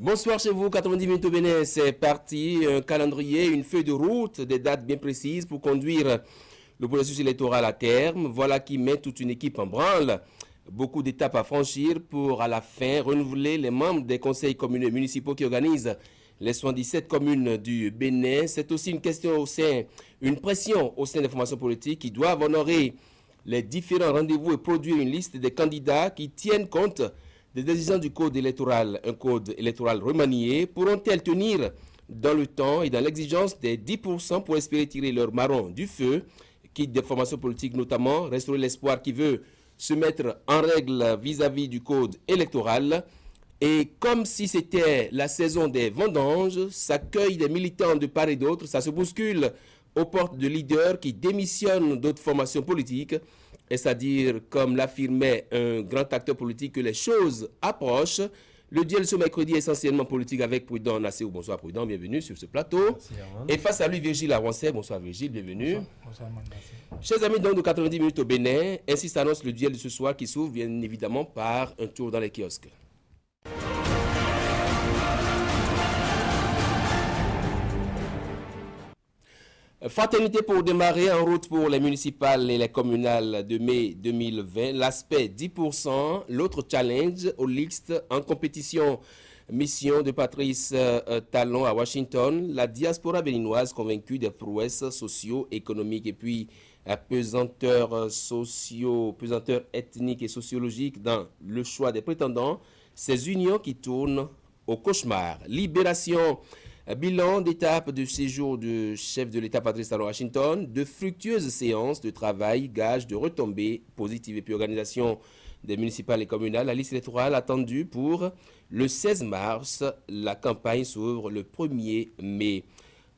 Bonsoir chez vous, 90 minutes au Bénin, c'est parti. Un calendrier, une feuille de route, des dates bien précises pour conduire le processus électoral à terme. Voilà qui met toute une équipe en branle. Beaucoup d'étapes à franchir pour, à la fin, renouveler les membres des conseils communaux et municipaux qui organisent les 77 communes du Bénin. C'est aussi une pression au sein des formations politiques qui doivent honorer les différents rendez-vous et produire une liste des candidats qui tiennent compte des exigences du code électoral. Un code électoral remanié pourront-elles tenir dans le temps et dans l'exigence des 10% pour espérer tirer leur marron du feu, quitte des formations politiques notamment, restaurer l'espoir qui veut se mettre en règle vis-à-vis du code électoral. Et comme si c'était la saison des vendanges, s'accueille des militants de part et d'autre, ça se bouscule aux portes de leaders qui démissionnent d'autres formations politiques. Est-ce à dire, comme l'affirmait un grand acteur politique, que les choses approchent. Le duel ce mercredi est essentiellement politique avec Prudent Nassé. Bonsoir Prudent, bienvenue sur ce plateau. Merci, et face à lui, Virgile Awansé. Bonsoir Virgile, bienvenue. Bonsoir, Chers amis, donc de 90 minutes au Bénin, ainsi s'annonce le duel de ce soir qui s'ouvre bien évidemment par un tour dans les kiosques. Fraternité pour démarrer, en route pour les municipales et les communales de mai 2020. L'aspect 10%, l'autre challenge au liste en compétition. Mission de Patrice Talon à Washington. La diaspora béninoise convaincue des prouesses socio-économiques et puis pesanteur ethnique et sociologique dans le choix des prétendants. Ces unions qui tournent au cauchemar. Libération. Bilan d'étape de séjour du chef de l'État Patrice Talon à Washington, de fructueuses séances de travail, gage de retombées positives et puis organisation des municipales et communales. La liste électorale attendue pour le 16 mars. La campagne s'ouvre le 1er mai.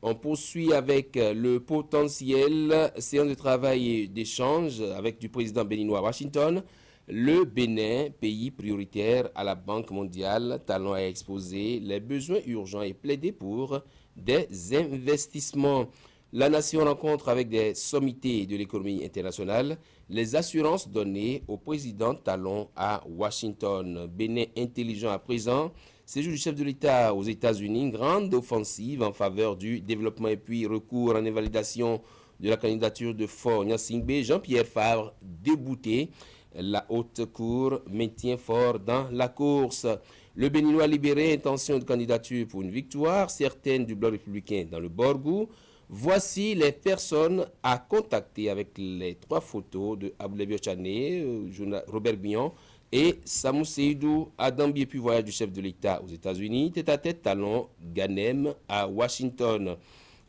On poursuit avec le potentiel séance de travail et d'échange avec du président béninois à Washington. Le Bénin, pays prioritaire à la Banque mondiale, Talon a exposé les besoins urgents et plaidé pour des investissements. La nation rencontre avec des sommités de l'économie internationale les assurances données au président Talon à Washington. Bénin intelligent à présent, séjour du chef de l'État aux États-Unis, grande offensive en faveur du développement et puis recours en invalidation de la candidature de Faure Gnassingbé. Jean-Pierre Favre débouté. La haute cour maintient fort dans la course. Le Béninois libéré, intention de candidature pour une victoire, certaines du bloc républicain dans le Borgou. Voici les personnes à contacter avec les 3 photos de Aboulaye Biochane, Robert Guignon et Samou Seydou à Dambi, puis voyage du chef de l'État aux États-Unis, tête-à-tête Talon, Ganem à Washington.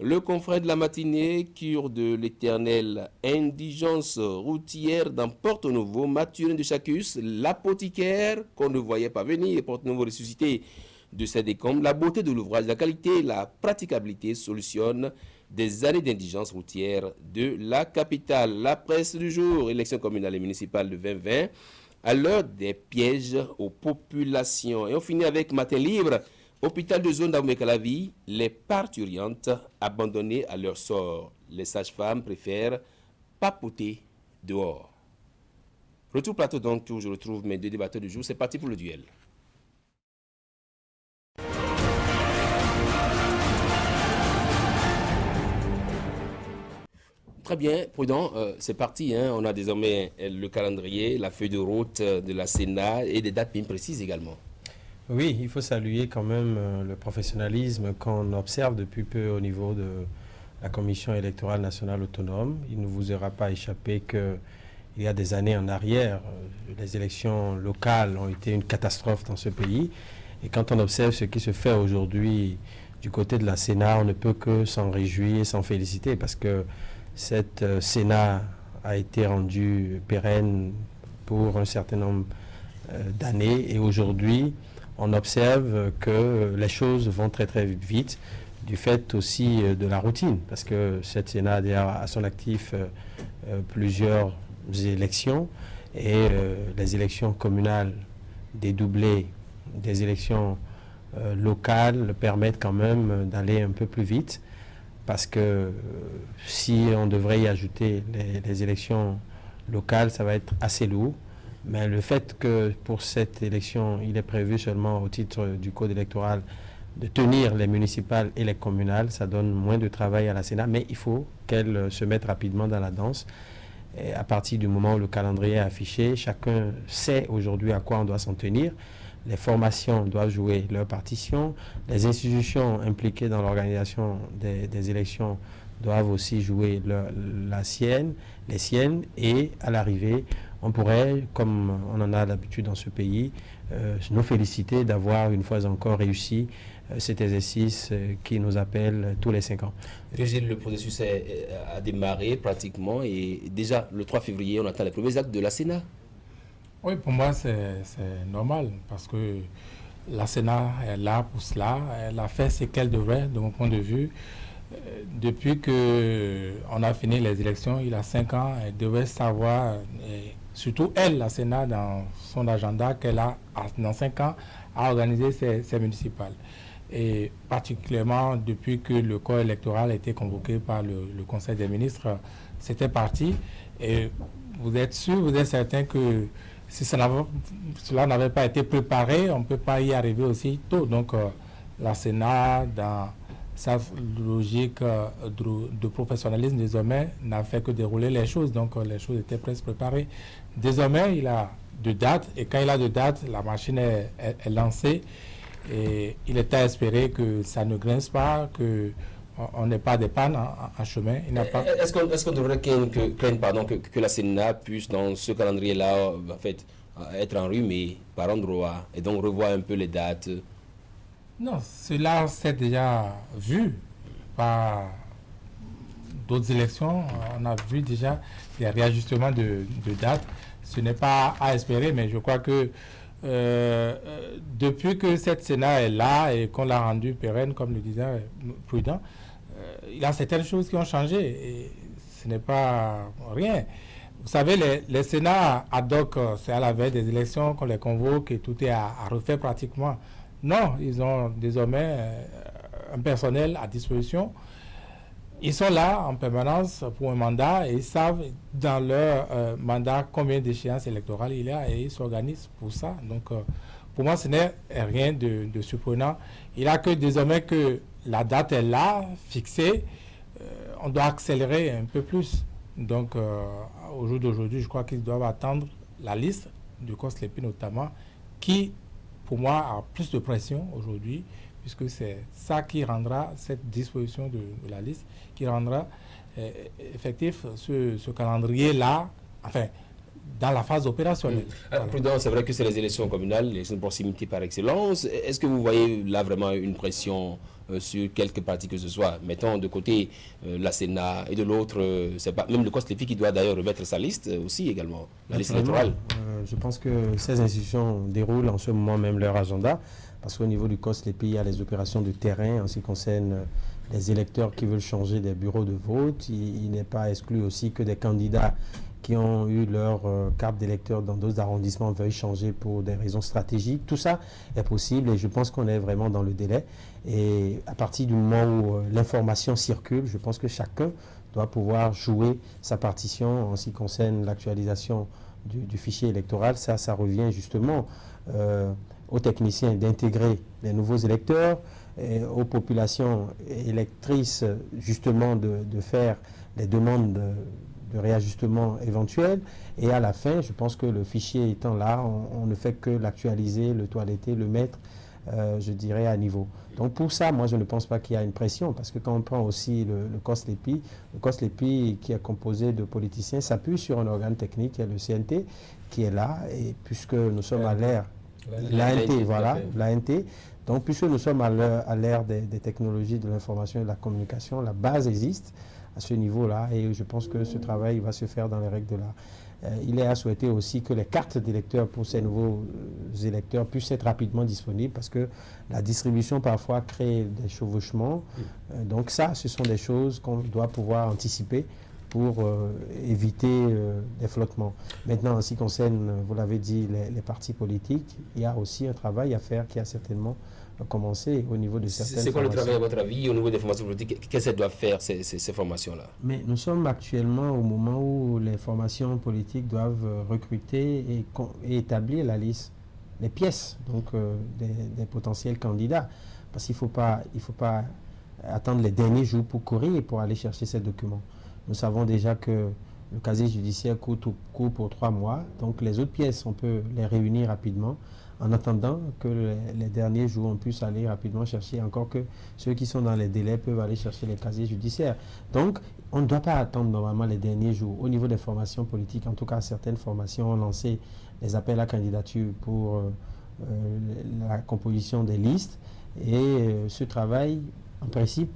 Le confrère de la matinée, cure de l'éternelle indigence routière dans Porto-Novo, Mathurin de Chacus, l'apothicaire qu'on ne voyait pas venir, Porto-Novo ressuscité de ses décombres. La beauté de l'ouvrage, la qualité, la praticabilité solutionnent des années d'indigence routière de la capitale. La presse du jour, élections communales et municipales de 2020, à l'heure des pièges aux populations. Et on finit avec Matin Libre. Hôpital de zone d'Aoumé-Calavi, les parturiantes abandonnées à leur sort. Les sages-femmes préfèrent papoter dehors. Retour plateau donc, où je retrouve mes 2 débatteurs du jour. C'est parti pour le duel. Très bien, Prudent, c'est parti. On a désormais le calendrier, la feuille de route de la Sénat et des dates bien précises également. Oui, il faut saluer quand même le professionnalisme qu'on observe depuis peu au niveau de la Commission électorale nationale autonome. Il ne vous aura pas échappé qu'il y a des années en arrière, les élections locales ont été une catastrophe dans ce pays. Et quand on observe ce qui se fait aujourd'hui du côté de la Sénat, on ne peut que s'en réjouir, s'en féliciter, parce que cette Sénat a été rendue pérenne pour un certain nombre d'années. Et aujourd'hui, on observe que les choses vont très très vite, du fait aussi de la routine, parce que cette Sénat a à son actif plusieurs élections, et les élections communales dédoublées des élections locales permettent quand même d'aller un peu plus vite, parce que si on devrait y ajouter les élections locales, ça va être assez lourd. Mais le fait que pour cette élection, il est prévu seulement au titre du code électoral de tenir les municipales et les communales, ça donne moins de travail à la Sénat, mais il faut qu'elle se mette rapidement dans la danse. Et à partir du moment où le calendrier est affiché, chacun sait aujourd'hui à quoi on doit s'en tenir. Les formations doivent jouer leur partition. Les institutions impliquées dans l'organisation des élections doivent aussi jouer les siennes. Et à l'arrivée, on pourrait, comme on en a l'habitude dans ce pays, nous féliciter d'avoir une fois encore réussi cet exercice qui nous appelle tous les 5 ans. Régis, le processus a démarré pratiquement et déjà le 3 février, on attend les premiers actes de la Sénat. Oui, pour moi, c'est normal parce que la Sénat est là pour cela. Elle a fait ce qu'elle devrait, de mon point de vue. Depuis qu'on a fini les élections, il y a 5 ans, elle devait savoir, et surtout elle, la Sénat, dans son agenda, qu'elle a, dans 5 ans, à organiser ses municipales. Et particulièrement depuis que le corps électoral a été convoqué par le Conseil des ministres, c'était parti. Et vous êtes sûr, vous êtes certain que si cela n'avait pas été préparé, on ne peut pas y arriver aussi tôt. Donc la Sénat, dans sa logique de professionnalisme désormais, n'a fait que dérouler les choses. Donc les choses étaient presque préparées. Désormais, il a de dates et quand il a de dates, la machine est lancée. Et il est à espérer que ça ne grince pas, qu'on n'ait pas de panne en chemin. Est-ce qu'on devrait craindre que la Sénat puisse, dans ce calendrier-là, en fait, être enrhumée par endroit et donc revoir un peu les dates? Non, cela s'est déjà vu par d'autres élections. On a vu déjà des réajustements de dates. Ce n'est pas à espérer, mais je crois que depuis que cette Sénat est là et qu'on l'a rendu pérenne, comme le disait Prudent, il y a certaines choses qui ont changé et ce n'est pas rien. Vous savez, les Sénats ad hoc, c'est à la veille des élections qu'on les convoque et tout est à refaire pratiquement. Non, ils ont désormais un personnel à disposition. Ils sont là en permanence pour un mandat et ils savent dans leur mandat combien d'échéances électorales il y a et ils s'organisent pour ça. Donc, pour moi, ce n'est rien de surprenant. Il n'y a que désormais que la date est là, fixée. On doit accélérer un peu plus. Donc, au jour d'aujourd'hui, je crois qu'ils doivent attendre la liste du COSLEPI notamment, qui, pour moi, a plus de pression aujourd'hui, puisque c'est ça qui rendra cette disposition de la liste, qui rendra effectif ce calendrier-là, enfin, dans la phase opérationnelle. Voilà. Prudent, c'est vrai que c'est les élections communales, les élections de proximité par excellence. Est-ce que vous voyez là vraiment une pression sur quelque partie que ce soit? Mettons de côté la Sénat et de l'autre, c'est pas même le COSLEPI qui doit d'ailleurs remettre sa liste aussi également, la liste électorale. Je pense que ces institutions déroulent en ce moment même leur agenda, parce qu'au niveau du COSLEPI, il y a les opérations de terrain en ce qui concerne les électeurs qui veulent changer des bureaux de vote. Il n'est pas exclu aussi que des candidats qui ont eu leur carte d'électeur dans d'autres arrondissements veuillent changer pour des raisons stratégiques. Tout ça est possible et je pense qu'on est vraiment dans le délai. Et à partir du moment où l'information circule, je pense que chacun doit pouvoir jouer sa partition en ce qui concerne l'actualisation du fichier électoral. Ça revient justement aux techniciens d'intégrer les nouveaux électeurs, et aux populations électrices justement de faire les demandes de réajustement éventuel. Et à la fin, je pense que le fichier étant là, on ne fait que l'actualiser, le toiletter, le mettre, je dirais, à niveau. Donc pour ça, moi, je ne pense pas qu'il y a une pression, parce que quand on prend aussi le COSLEPI qui est composé de politiciens, s'appuie sur un organe technique, qui est le CNT, qui est là, et puisque nous sommes à l'ère, l'ANT, donc puisque nous sommes à l'ère des technologies de l'information et de la communication, la base existe à ce niveau-là, et je pense que ce travail va se faire dans les règles de l'art. Il est à souhaiter aussi que les cartes d'électeurs pour ces nouveaux électeurs puissent être rapidement disponibles, parce que la distribution parfois crée des chevauchements. Donc ça, ce sont des choses qu'on doit pouvoir anticiper pour éviter des flottements. Maintenant, en ce qui concerne, vous l'avez dit, les partis politiques, il y a aussi un travail à faire qui a certainement commencé au niveau de certaines C'est quoi le formations. travail, à votre avis, au niveau des formations politiques? Qu'est-ce qu'elles doivent faire, ces formations-là? Mais nous sommes actuellement au moment où les formations politiques doivent recruter et établir la liste, les pièces donc, des potentiels candidats. Parce qu'il il faut pas attendre les derniers jours pour courir et pour aller chercher ces documents. Nous savons déjà que le casier judiciaire court pour 3 mois. Donc les autres pièces, on peut les réunir rapidement en attendant que les derniers jours, on puisse aller rapidement chercher. Encore que ceux qui sont dans les délais peuvent aller chercher les casiers judiciaires. Donc, on ne doit pas attendre normalement les derniers jours. Au niveau des formations politiques, en tout cas, certaines formations ont lancé les appels à candidature pour la composition des listes. Et ce travail, en principe,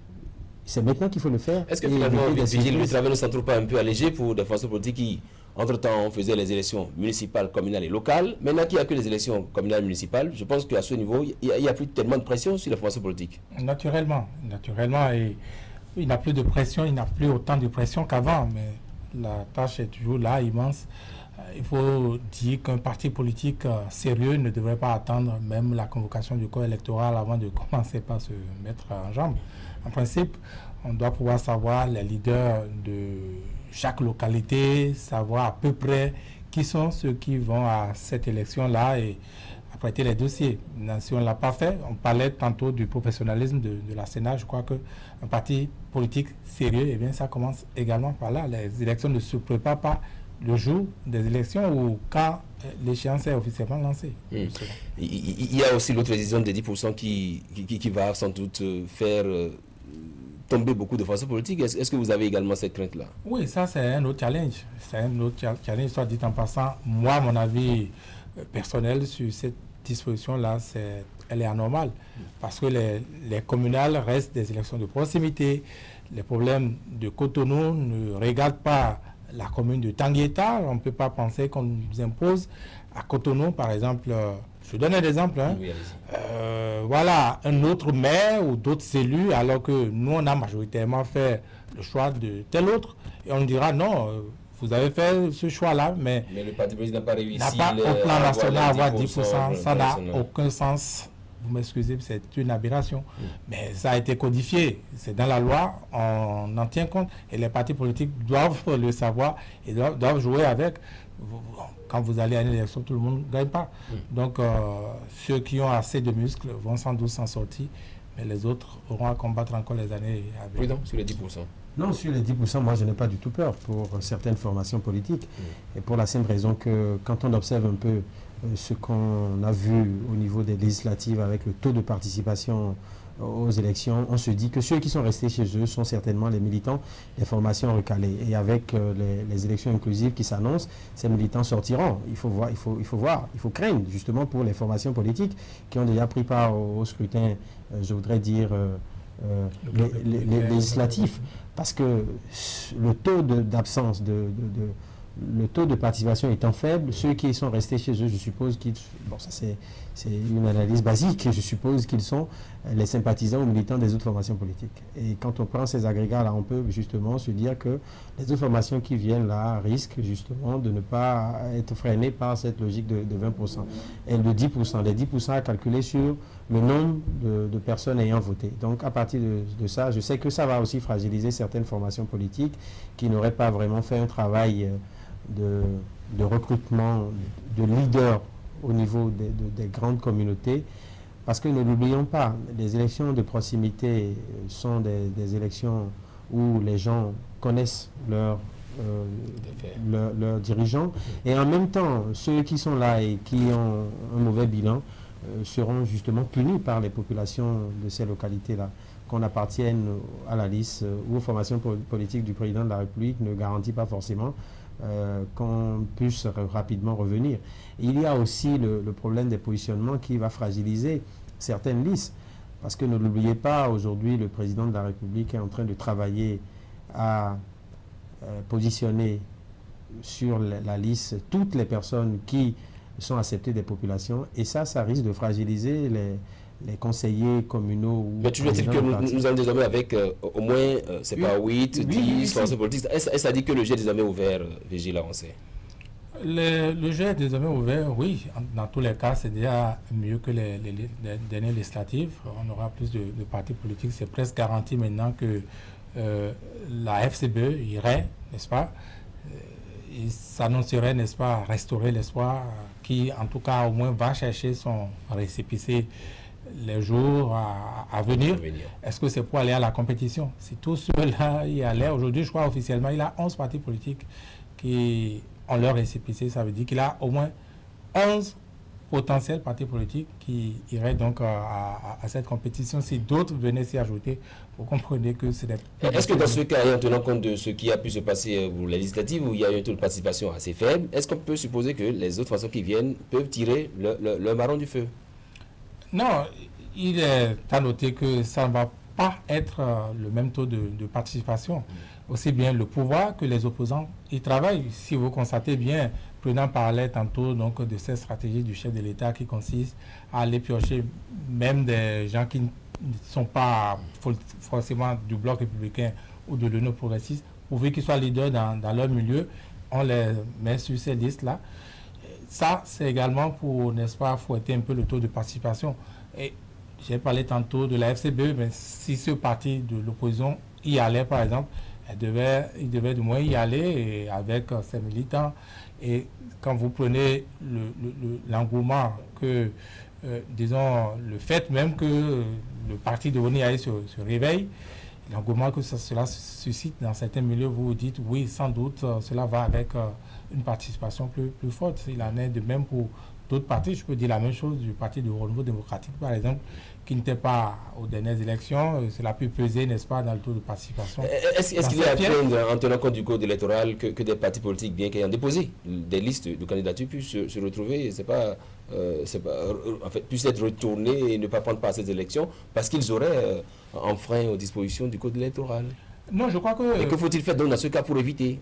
c'est maintenant qu'il faut le faire. Est-ce que finalement, le travail ne s'en trouve pas un peu allégé pour des formations politiques qui, entre-temps, on faisait les élections municipales, communales et locales? Maintenant qu'il n'y a que les élections communales et municipales, je pense qu'à ce niveau, il n'y a plus tellement de pression sur les formations politiques. Naturellement. Et il n'y a plus de pression, il n'y a plus autant de pression qu'avant, mais la tâche est toujours là, immense. Il faut dire qu'un parti politique sérieux ne devrait pas attendre même la convocation du corps électoral avant de commencer par se mettre en jambe. En principe, on doit pouvoir savoir les leaders de chaque localité, savoir à peu près qui sont ceux qui vont à cette élection-là et apprêter les dossiers. Si on ne l'a pas fait, on parlait tantôt du professionnalisme de la Sénat. Je crois qu'un parti politique sérieux, eh bien, ça commence également par là. Les élections ne se préparent pas le jour des élections ou quand l'échéance est officiellement lancée. Il y a aussi l'autre décision de 10% qui va sans doute faire tomber beaucoup de forces politiques. Est-ce que vous avez également cette crainte-là? Oui, ça c'est un autre challenge. C'est un autre challenge, soit dit en passant. Moi, mon avis personnel sur cette disposition-là, elle est anormale. Parce que les communales restent des élections de proximité. Les problèmes de Cotonou ne regardent pas la commune de Tanguieta. On ne peut pas penser qu'on nous impose à Cotonou, par exemple. Je donne un exemple. Oui, voilà, un autre maire ou d'autres élus, alors que nous, on a majoritairement fait le choix de tel autre. Et on dira non, vous avez fait ce choix-là, mais le parti président n'a pas réussi. N'a pas au plan national à avoir 10%. Ça n'a aucun sens. Vous m'excusez, c'est une aberration. Mais ça a été codifié. C'est dans la loi, on en tient compte. Et les partis politiques doivent le savoir et doivent jouer avec. Quand vous allez à une élection, tout le monde ne gagne pas. Donc, ceux qui ont assez de muscles vont sans doute s'en sortir, mais les autres auront à combattre encore les années à venir. Oui, donc, sur les 10%. Non, sur les 10%, moi je n'ai pas du tout peur pour certaines formations politiques. Et pour la simple raison que quand on observe un peu ce qu'on a vu au niveau des législatives avec le taux de participation aux élections, on se dit que ceux qui sont restés chez eux sont certainement les militants des formations recalées. Et avec les élections inclusives qui s'annoncent, ces militants sortiront. Il faut craindre justement pour les formations politiques qui ont déjà pris part au scrutin, je voudrais dire, législatif. Parce que le taux d'absence, le taux de participation étant faible, ceux qui sont restés chez eux, je suppose qu'ils... Bon, ça c'est une analyse basique, je suppose qu'ils sont les sympathisants ou militants des autres formations politiques. Et quand on prend ces agrégats-là, on peut justement se dire que les autres formations qui viennent là risquent justement de ne pas être freinées par cette logique de 20%. Et de 10%, les 10% à calculer sur le nombre de personnes ayant voté. Donc à partir de ça, je sais que ça va aussi fragiliser certaines formations politiques qui n'auraient pas vraiment fait un travail de recrutement de leaders au niveau des grandes communautés, parce que ne l'oublions pas, les élections de proximité sont des élections où les gens connaissent leurs dirigeants, et en même temps, ceux qui sont là et qui ont un mauvais bilan seront justement punis par les populations de ces localités-là. Qu'on appartienne à la liste ou aux formations politiques du président de la République ne garantit pas forcément qu'on puisse rapidement revenir. Et il y a aussi le problème des positionnements qui va fragiliser certaines listes. Parce que ne l'oubliez pas, aujourd'hui, le président de la République est en train de travailler à positionner sur la liste toutes les personnes qui sont acceptées des populations. Et ça risque de fragiliser les conseillers communaux. Mais toujours est-il que nous allons désormais avec au moins, c'est pas 8, 10 formations politiques. Est-ce à dire que le jeu est désormais ouvert, Vigile avancé? Le jeu est désormais ouvert, oui. Dans tous les cas, c'est déjà mieux que les dernières législatives. On aura plus de partis politiques. C'est presque garanti maintenant que la FCBE irait, n'est-ce pas, il s'annoncerait, n'est-ce pas, restaurer l'espoir, qui en tout cas au moins va chercher son récépissé les jours à venir. Est-ce que c'est pour aller à la compétition? Si tous ceux-là y allaient, aujourd'hui je crois officiellement, il a 11 partis politiques qui ont leur récépissé. Ça veut dire qu'il a au moins 11 potentiels partis politiques qui iraient donc à cette compétition. Si d'autres venaient s'y ajouter, vous comprenez que c'est des... Est-ce que dans ce cas, en tenant compte de ce qui a pu se passer pour les législatives, où il y a eu un taux de participation assez faible, est-ce qu'on peut supposer que les autres façons qui viennent peuvent tirer le marron du feu? Non, il est à noter que ça ne va pas être le même taux de participation. Aussi bien le pouvoir que les opposants y travaillent. Si vous constatez bien, le président parlait tantôt donc, de cette stratégie du chef de l'État qui consiste à aller piocher même des gens qui ne sont pas forcément du bloc républicain ou de l'Union progressiste, pourvu qu'ils soient leaders dans leur milieu, on les met sur ces listes-là. Ça, c'est également pour, n'est-ce pas, fouetter un peu le taux de participation. Et j'ai parlé tantôt de la FCBE, mais si ce parti de l'opposition y allait, par exemple, il devait du moins y aller et avec ses militants. Et quand vous prenez l'engouement que, disons, le fait même que le parti de Boni Aïe se réveille, l'engouement que cela suscite dans certains milieux, vous vous dites, oui, sans doute, cela va avec une participation plus forte. Il en est de même pour d'autres partis. Je peux dire la même chose du parti du Renouveau démocratique, par exemple, qui n'était pas aux dernières élections. Cela a pu peser, n'est-ce pas, dans le taux de participation. Est-ce qu'il est à plaindre, en tenant compte du code électoral, que des partis politiques, bien qu'ayant déposé des listes de candidatures, puissent se retrouver, en fait, puissent être retournés et ne pas prendre part à ces élections parce qu'ils auraient enfreint aux dispositions du code électoral? Non, je crois que... Et que faut-il faire donc dans ce cas pour éviter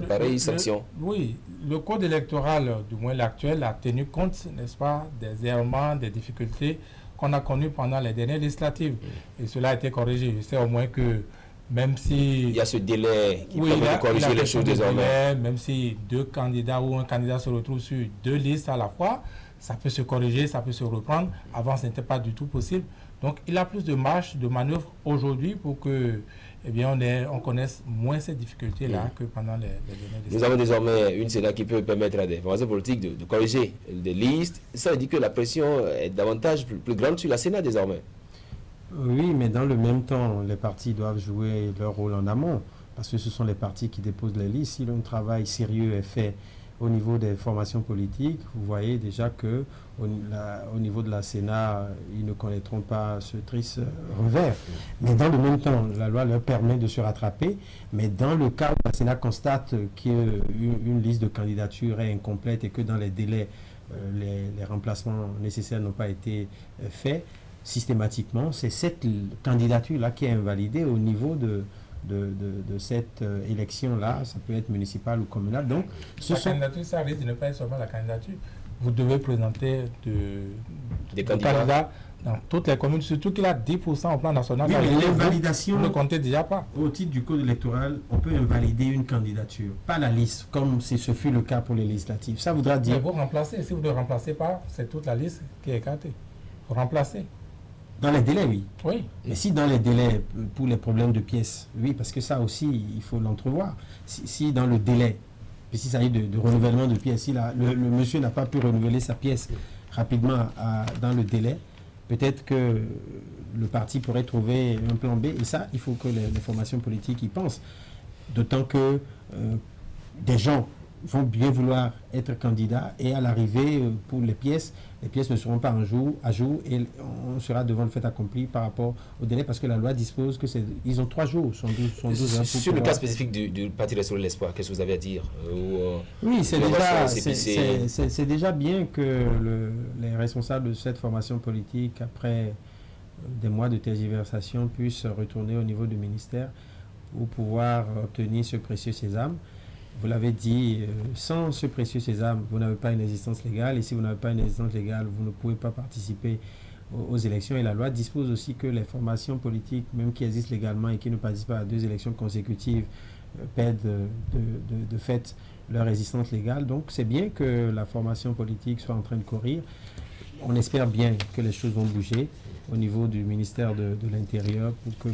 pareille sanction? Oui, le code électoral, du moins l'actuel, a tenu compte, n'est-ce pas, des errements, des difficultés qu'on a connues pendant les dernières législatives. Et cela a été corrigé. Je sais au moins que même si... Il y a ce délai qui permet de corriger les choses désormais. Même si deux candidats ou un candidat se retrouve sur deux listes à la fois, ça peut se corriger, ça peut se reprendre. Avant, ce n'était pas du tout possible. Donc, il a plus de marge de manœuvre aujourd'hui pour que... eh bien, on connaisse moins ces difficultés-là que pendant les dernières décennies. Nous avons désormais une Sénat qui peut permettre à des formations politiques de corriger des listes. Ça veut dire que la pression est davantage plus grande sur la Sénat désormais. Oui, mais dans le même temps, les partis doivent jouer leur rôle en amont, parce que ce sont les partis qui déposent les listes. Si un travail sérieux est fait au niveau des formations politiques, vous voyez déjà que au niveau de la Sénat, ils ne connaîtront pas ce triste revers. Mais dans le même temps, la loi leur permet de se rattraper. Mais dans le cas où la Sénat constate qu'une liste de candidatures est incomplète et que dans les délais, les remplacements nécessaires n'ont pas été faits, systématiquement, c'est cette candidature-là qui est invalidée au niveau de cette élection-là. Ça peut être municipale ou communale. Donc, candidature, ça risque de ne pas être seulement la candidature. Vous devez présenter des candidats dans toutes les communes, surtout qu'il a 10% au plan national. Oui, mais l'invalidation, vous ne comptez déjà pas. Au titre du code électoral, on peut invalider une candidature, pas la liste, comme ce fut le cas pour les législatives. Ça voudra dire... Mais vous remplacez. Si vous ne remplacez pas, c'est toute la liste qui est écartée. Vous remplacez. Dans les délais, oui. Oui. Mais si dans les délais, pour les problèmes de pièces, oui, parce que ça aussi, il faut l'entrevoir. Si dans le délai, puis si ça y est de renouvellement de pièces, si le monsieur n'a pas pu renouveler sa pièce rapidement dans le délai, peut-être que le parti pourrait trouver un plan B. Et ça, il faut que les formations politiques y pensent. D'autant que des gens vont bien vouloir être candidats et à l'arrivée, pour les pièces ne seront pas à jour et on sera devant le fait accompli par rapport au délai parce que la loi dispose que ils ont 3 jours, sont 12 heures. Sur le cas spécifique du Parti Restaurer l'Espoir, qu'est-ce que vous avez à dire Oui, c'est déjà bien que les responsables de cette formation politique, après des mois de tergiversation, puissent retourner au niveau du ministère pour pouvoir obtenir ce précieux sésame. Vous l'avez dit, sans ce précieux sésame, vous n'avez pas une existence légale. Et si vous n'avez pas une existence légale, vous ne pouvez pas participer aux élections. Et la loi dispose aussi que les formations politiques, même qui existent légalement et qui ne participent pas à 2 élections consécutives, perdent de fait leur résistance légale. Donc c'est bien que la formation politique soit en train de courir. On espère bien que les choses vont bouger au niveau du ministère de l'Intérieur pour que,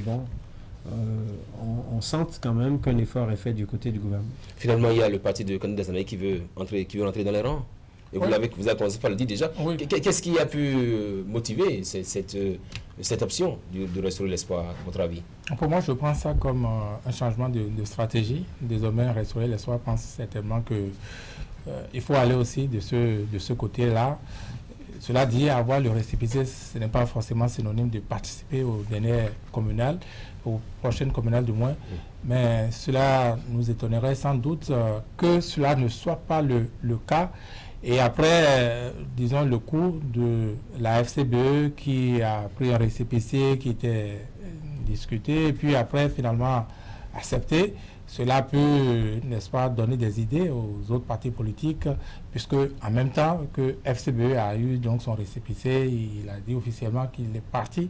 on sente quand même qu'un effort est fait du côté du gouvernement. Finalement, il y a le parti de Kandé Dazamé qui veut entrer dans les rangs. Et vous avez commencé par le dire déjà. Oui. Qu'est-ce qui a pu motiver cette option de restaurer l'espoir, à votre avis? Pour moi, je prends ça comme un changement de stratégie. Désormais, restaurer l'espoir pense certainement qu'il faut aller aussi de ce côté-là. Cela dit, avoir le récépissé, ce n'est pas forcément synonyme de participer aux dernières communales, aux prochaines communales du moins. Mais cela nous étonnerait sans doute que cela ne soit pas le cas. Et après, disons, le coup de la FCBE qui a pris un récépissé qui était discuté, et puis après, finalement, accepté, cela peut, n'est-ce pas, donner des idées aux autres partis politiques, puisque en même temps que FCBE a eu donc son récépissé, il a dit officiellement qu'il est parti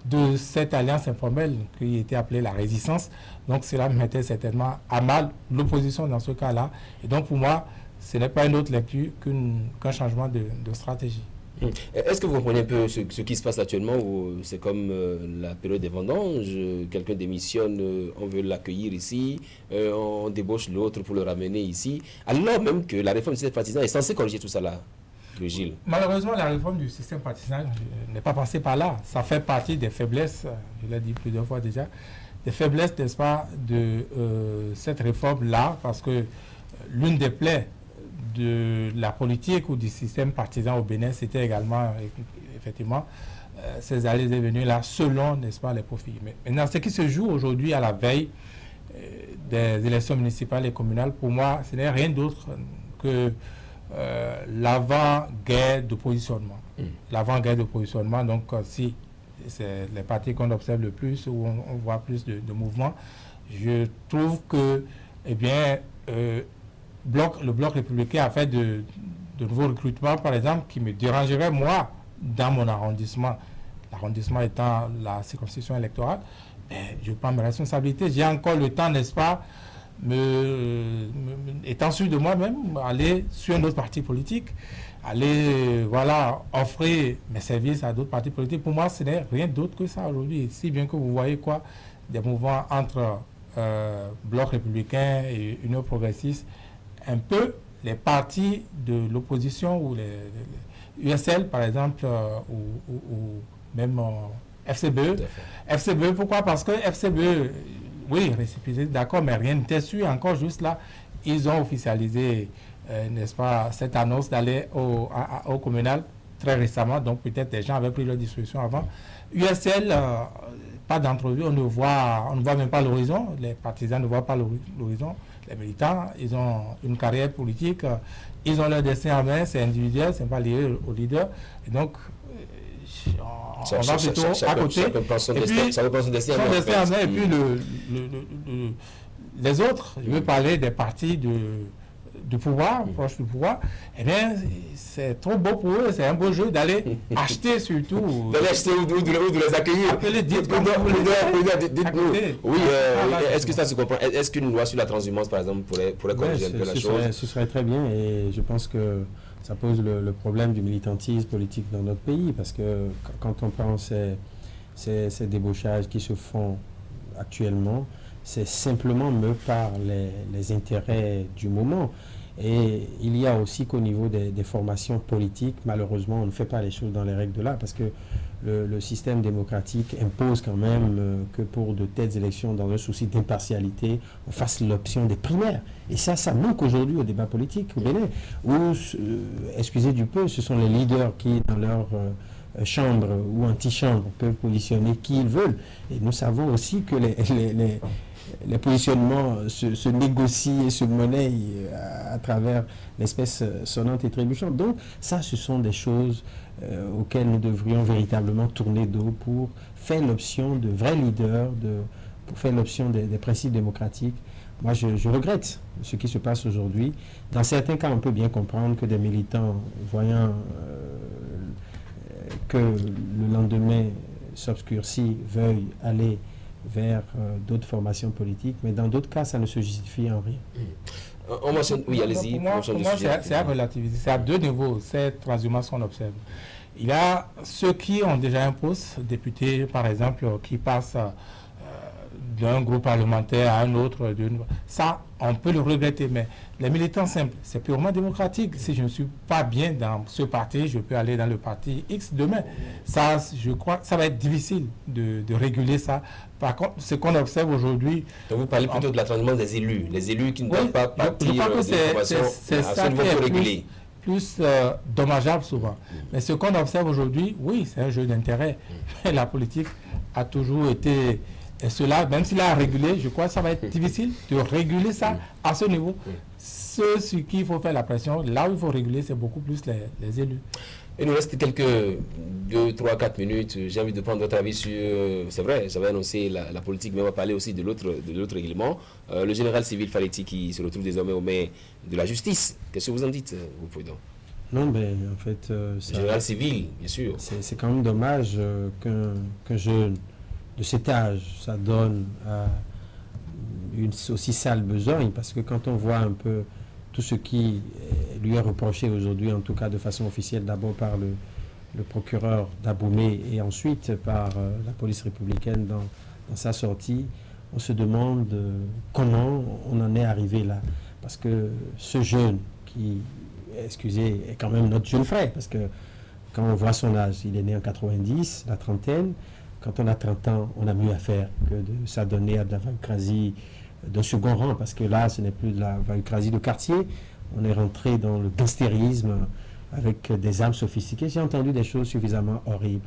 de cette alliance informelle qui était appelée la résistance. Donc cela mettait certainement à mal l'opposition dans ce cas-là. Et donc pour moi, ce n'est pas une autre lecture qu'un changement de stratégie. Est-ce que vous comprenez un peu ce qui se passe actuellement, où c'est comme la période des vendanges, quelqu'un démissionne, on veut l'accueillir ici, on débauche l'autre pour le ramener ici, alors même que la réforme du système partisan est censée corriger tout ça là, Gilles? Malheureusement, la réforme du système partisan n'est pas passée par là. Ça fait partie des faiblesses, je l'ai dit plusieurs fois déjà, des faiblesses, n'est-ce pas, de cette réforme-là, parce que l'une des plaies de la politique ou du système partisan au Bénin, c'était également, effectivement, ces allées et venues là, selon, n'est-ce pas, les profils. Mais maintenant, ce qui se joue aujourd'hui à la veille des élections municipales et communales, pour moi, ce n'est rien d'autre que l'avant-guerre de positionnement. L'avant-guerre de positionnement, donc, si c'est les partis qu'on observe le plus, où on voit plus de mouvements, je trouve que, eh bien, le bloc républicain a fait de nouveaux recrutements, par exemple, qui me dérangeraient, moi, dans mon arrondissement. L'arrondissement étant la circonscription électorale, je prends mes responsabilités. J'ai encore le temps, n'est-ce pas, étant sûr de moi-même, aller sur un autre parti politique, aller, voilà, offrir mes services à d'autres partis politiques. Pour moi, ce n'est rien d'autre que ça aujourd'hui. Si bien que vous voyez quoi, des mouvements entre bloc républicain et Union progressiste, un peu les partis de l'opposition ou les USL par exemple ou même FCBE. FCBE, pourquoi? Parce que FCBE, oui, récépissé, d'accord, mais rien n'était sûr. Encore juste là, ils ont officialisé, n'est-ce pas, cette annonce d'aller au communal très récemment. Donc peut-être des gens avaient pris leur disposition avant. USL, pas d'entrevue, on ne voit même pas l'horizon. Les partisans ne voient pas l'horizon. Les militants, ils ont une carrière politique, ils ont leur destin en main, c'est individuel, c'est pas lié au leader. Et donc, on va plutôt à côté. Chacun prend son destin en main. Et puis les autres, je veux parler des partis du pouvoir, proche du pouvoir, eh bien, c'est trop beau pour eux, c'est un beau jeu d'aller acheter surtout. D'aller acheter ou de les accueillir. Dites-nous. Oui, est-ce que ça se comprend? Est-ce qu'une loi sur la transhumance, par exemple, pourrait corriger un peu la chose? Ce serait très bien, et je pense que ça pose le problème du militantisme politique dans notre pays, parce que quand on prend ces débauchages qui se font actuellement, c'est simplement par les intérêts du moment. Et il y a aussi qu'au niveau des formations politiques, malheureusement, on ne fait pas les choses dans les règles de l'art, parce que le système démocratique impose quand même que pour de telles élections, dans un souci d'impartialité, on fasse l'option des primaires. Et ça manque aujourd'hui au débat politique au Bénin, où, excusez du peu, ce sont les leaders qui, dans leur chambre ou antichambre, peuvent positionner qui ils veulent. Et nous savons aussi que les positionnements se négocient et se monnaient à travers l'espèce sonnante et trébuchante. Donc ça, ce sont des choses auxquelles nous devrions véritablement tourner dos pour faire l'option de vrais leaders, pour faire l'option des principes démocratiques. Moi, je regrette ce qui se passe aujourd'hui. Dans certains cas, on peut bien comprendre que des militants, voyant que le lendemain s'obscurcit, veuille aller vers d'autres formations politiques, mais dans d'autres cas, ça ne se justifie en rien. On mentionne, oui, allez-y. Pour moi, c'est à relativiser. C'est à deux niveaux, cette transhumance qu'on observe. Il y a ceux qui ont déjà un poste, députés par exemple, qui passent d'un groupe parlementaire à un autre. Ça, on peut le regretter, mais les militants simples, c'est purement démocratique. Si je ne suis pas bien dans ce parti, je peux aller dans le parti X demain. Ça, je crois que ça va être difficile de réguler ça. Par contre, ce qu'on observe aujourd'hui... Donc vous parlez plutôt de la transhumance des élus, les élus qui ne doivent pas partir de formation, c'est ça qui est plus dommageable souvent. Mais ce qu'on observe aujourd'hui, oui, c'est un jeu d'intérêt. Mais la politique a toujours été... Et cela, même s'il a régulé, je crois que ça va être difficile de réguler ça à ce niveau. Ce sur qui il faut faire la pression, là où il faut réguler, c'est beaucoup plus les élus. Il nous reste quelques 2, 3, 4 minutes. J'ai envie de prendre votre avis sur... c'est vrai, j'avais annoncé la politique, mais on va parler aussi de l'autre élément. Le général civil Faletti qui se retrouve désormais aux mains de la justice. Qu'est-ce que vous en dites, vous, Prudent? Non, mais en fait... le général civil, bien sûr. C'est quand même dommage qu'un jeune de cet âge, ça donne une aussi sale besogne, parce que quand on voit un peu tout ce qui lui est reproché aujourd'hui, en tout cas de façon officielle, d'abord par le procureur d'Aboumé et ensuite par la police républicaine dans sa sortie, on se demande comment on en est arrivé là. Parce que ce jeune qui, excusez, est quand même notre jeune frère, parce que quand on voit son âge, il est né en 90, la trentaine. Quand on a 30 ans, on a mieux à faire que de s'adonner à de la vahucrasie de second rang, parce que là, ce n'est plus de la vahucrasie de quartier. On est rentré dans le gangstérisme avec des armes sophistiquées. J'ai entendu des choses suffisamment horribles.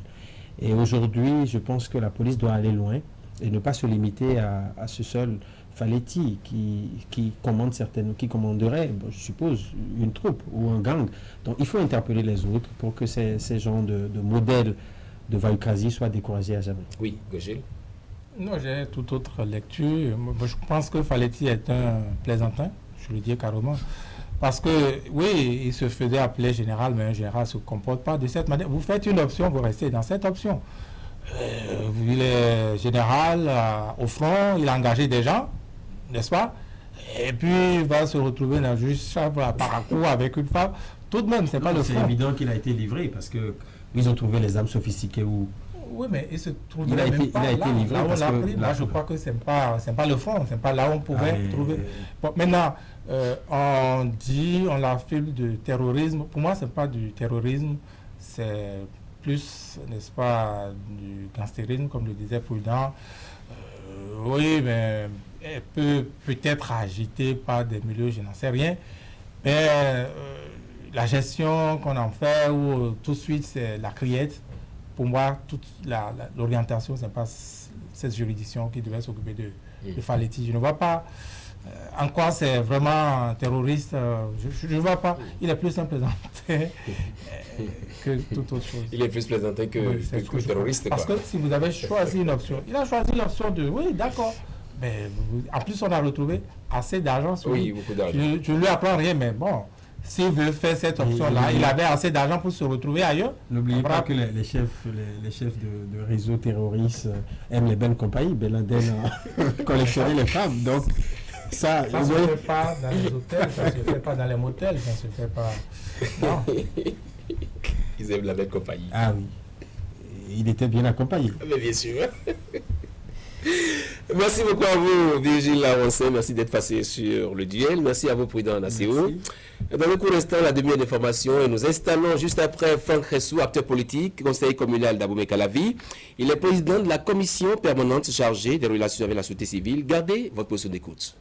Et aujourd'hui, je pense que la police doit aller loin et ne pas se limiter à ce seul Faletti qui commande qui commanderait, je suppose, une troupe ou un gang. Donc il faut interpeller les autres pour que ces genres de modèles de vahucrasie soit découragé à jamais. Oui, Gogel. Non, j'ai toute autre lecture. Moi, je pense que Faletti est un plaisantin, je le dis carrément. Parce que, oui, il se faisait appeler général, mais un général ne se comporte pas de cette manière. Vous faites une option, vous restez dans cette option. Il est général au front, il a engagé des gens, n'est-ce pas? Et puis, il va se retrouver dans juste par parcours avec une femme. Tout de même, c'est pas le front. C'est évident qu'il a été livré, parce que ils ont trouvé les armes sophistiquées où... Oui, mais il se trouve il a été livré là où on parce l'a que pris. là, Moi, je crois que c'est pas le front, c'est pas là où on pouvait trouver. Bon, maintenant, on l'affirme de terrorisme. Pour moi, c'est pas du terrorisme, c'est plus, n'est-ce pas, du gangstérisme, comme le disait Prudent. Oui, mais elle peut peut-être agitée par des milieux, je n'en sais rien. Mais la gestion qu'on en fait, ou tout de suite, c'est la criette. Pour moi, toute l'orientation, ce n'est pas cette juridiction qui devait s'occuper de Faletti. Je ne vois pas en quoi c'est vraiment terroriste. Je ne vois pas. Il est plus un plaisantin que toute autre chose. Il est plus plaisantin que terroriste. Parce que si vous avez choisi une option, il a choisi l'option de oui, d'accord. Mais en plus, on a retrouvé assez d'argent sur lui. Oui, beaucoup d'argent. Je ne lui apprends rien, mais bon. S'il veut faire cette option-là, il avait assez d'argent pour se retrouver ailleurs. N'oubliez pas que les chefs de réseaux terroristes aiment les bonnes compagnies. Ben Laden a collectionné les femmes. Donc, ça ne se fait pas dans les hôtels, ça ne se fait pas dans les motels, ça ne se fait pas. Non. Ils aiment la belle compagnie. Ah oui. Il était bien accompagné. Mais bien sûr. Merci beaucoup à vous, Virgile Laroncé. Merci d'être passé sur le duel. Merci à vous, Prudent Nasseo. Dans le court instant, la demi-heure d'information, et nous installons juste après Franck Ressou, acteur politique, conseiller communal d'Aboumé-Calavi. Il est président de la commission permanente chargée des relations avec la société civile. Gardez votre position d'écoute.